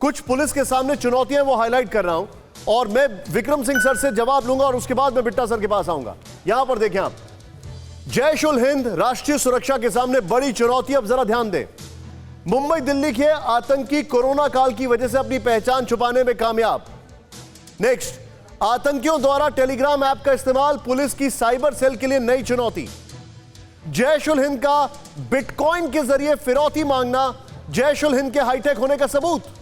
कुछ पुलिस के सामने चुनौतियां वो हाईलाइट कर रहा हूं और मैं विक्रम सिंह सर से जवाब लूंगा और उसके बाद मैं बिट्टा सर के पास आऊंगा। यहां पर देखें आप, जैश उल हिंद राष्ट्रीय सुरक्षा के सामने बड़ी चुनौती। अब जरा ध्यान दें, मुंबई दिल्ली के आतंकी कोरोना काल की वजह से अपनी पहचान छुपाने में कामयाब। नेक्स्ट, आतंकियों द्वारा टेलीग्राम ऐप का इस्तेमाल, पुलिस की साइबर सेल के लिए नई चुनौती। जैश उल हिंद का बिटकॉइन के जरिए फिरौती मांगना, जैश उल हिंद के हाईटेक होने का सबूत।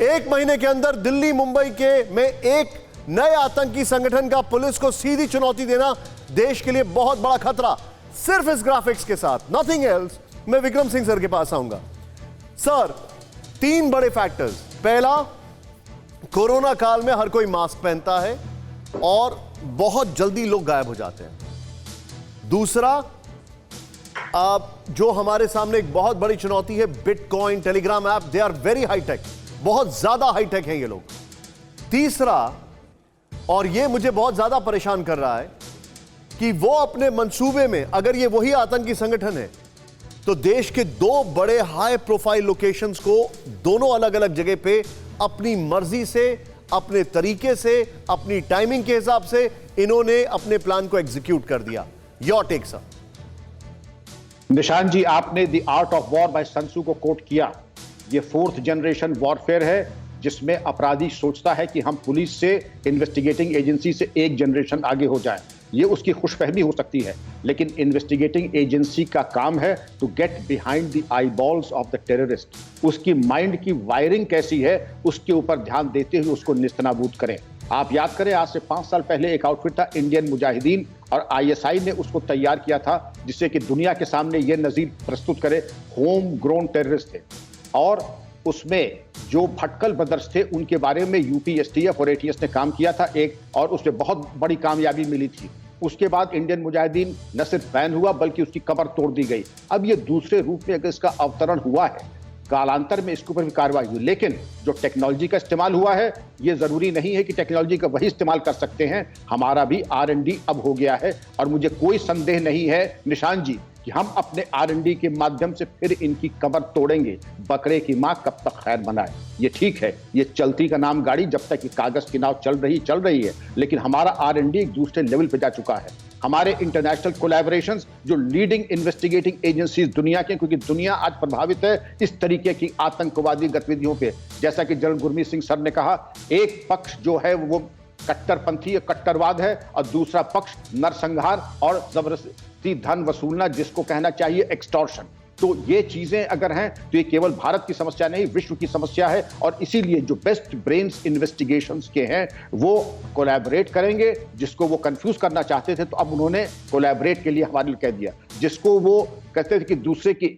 1 महीने के अंदर दिल्ली मुंबई में एक नए आतंकी संगठन का पुलिस को सीधी चुनौती देना देश के लिए बहुत बड़ा खतरा। सिर्फ इस ग्राफिक्स के साथ, नथिंग एल्स। मैं विक्रम सिंह सर के पास आऊंगा। सर, 3 बड़े फैक्टर्स। पहला, कोरोना काल में हर कोई मास्क पहनता है और बहुत जल्दी लोग गायब हो जाते हैं। दूसरा, जो हमारे सामने एक बहुत बड़ी चुनौती है, bitcoin, Telegram app, they are very high tech, बहुत ज्यादा हाईटेक हैं ये लोग। तीसरा, और ये मुझे बहुत ज्यादा परेशान कर रहा है, कि वो अपने मंसूबे में, अगर ये वही आतंकी संगठन है, तो देश के 2 बड़े हाई प्रोफाइल लोकेशंस को दोनों अलग अलग जगह पे अपनी मर्जी से, अपने तरीके से, अपनी टाइमिंग के हिसाब से इन्होंने अपने प्लान को एग्जीक्यूट कर दिया। Your take sir. Nishan ji, आपने the art of war by Sun Tzu को कोट किया। ये 4th जनरेशन वॉरफेयर है, जिसमें अपराधी सोचता है कि हम पुलिस से, इन्वेस्टिगेटिंग एजेंसी से एक जनरेशन आगे हो जाए। ये उसकी खुशफहमी हो सकती है, लेकिन इन्वेस्टिगेटिंग एजेंसी का काम है to get behind the eyeballs of the terrorist. उसकी माइंड की वायरिंग कैसी है, उसके ऊपर ध्यान देते हुए उसको निस्तनाबूद करें। आप याद करें, आज से 5 साल पहले एक आउटफिट था इंडियन मुजाहिदीन, और आईएसआई ने उसको तैयार किया था जिससे कि दुनिया के सामने यह नजीर प्रस्तुत करे, होम ग्रोन टेररिस्ट थे। और उसमें जो भटकल ब्रदर्स थे, उनके बारे में यूपी एसटीएफ और एटीएस ने काम किया था एक, और उसमें बहुत बड़ी कामयाबी मिली थी। उसके बाद इंडियन मुजाहिदीन न सिर्फ बैन हुआ, बल्कि उसकी कमर तोड़ दी गई। अब ये दूसरे रूप में अगर इसका अवतरण हुआ है, कालांतर में इसके ऊपर भी कार्रवाई हुई, लेकिन जो टेक्नोलॉजी का इस्तेमाल हुआ है, ये जरूरी नहीं है कि टेक्नोलॉजी का वही इस्तेमाल कर सकते हैं। हमारा भी R&D अब हो गया है, और मुझे कोई संदेह नहीं है निशान जी कि हम अपने R&D के माध्यम से फिर इनकी कमर तोड़ेंगे। बकरे की मां कब तक खैर मनाए। ये ठीक है, ये चलती का नाम गाड़ी, जब तक ये कागज की नाव चल रही है, लेकिन हमारा R&D एक दूसरे लेवल पे जा चुका है। हमारे इंटरनेशनल कोलैबोरेशंस, जो लीडिंग इन्वेस्टिगेटिंग एजेंसीज दुनिया के, क्योंकि दुनिया आज प्रभावित है इस तरीके की आतंकवादी गतिविधियों पे। जैसा कि जनरल गुरमीत सिंह सर ने कहा, एक पक्ष जो है वो कट्टरपंथी कट्टरवाद है, और दूसरा पक्ष नरसंहार और जबरदस्ती धन वसूलना, जिसको कहना चाहिए एक्सटॉर्शन। तो ये चीजें अगर हैं तो ये केवल भारत की समस्या नहीं, विश्व की समस्या है। और इसीलिए जो बेस्ट ब्रेन्स इन्वेस्टिगेशंस के हैं वो कोलैबोरेट करेंगे। जिसको वो कंफ्यूज करना चाहते थे, तो अब उन्होंने कोलैबोरेट के लिए हमारे लिए कह दिया। जिसको वो कहते थे कि दूसरे की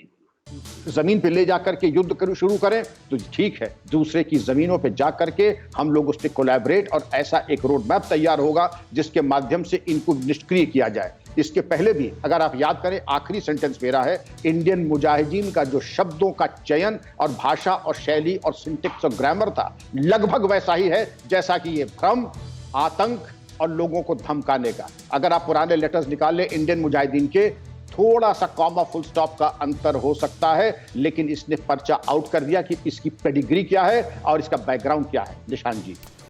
जमीन पे ले जाकर के युद्ध शुरू करें, तो ठीक है, दूसरे की जमीनों पे जा करके हम लोग उससे कोलैबोरेट, और ऐसा एक रोड मैप तैयार होगा जिसके माध्यम से इनको निष्क्रिय किया जाए। इसके पहले भी अगर आप याद करें, आखिरी सेंटेंस मेरा है, इंडियन मुजाहिदीन का जो शब्दों का चयन और भाषा और शैली और सिंटेक्स और ग्रामर था, लगभग वैसा ही है जैसा कि ये भ्रम, आतंक और लोगों को धमकाने का। अगर आप पुराने लेटर्स निकाल लें इंडियन मुजाहिदीन के, थोड़ा सा कॉमा फुल स्टॉप का अंतर हो सकता है, लेकिन इसने पर्चा आउट कर दिया कि इसकी पेडिग्री क्या है और इसका बैकग्राउंड क्या है। निशान जी।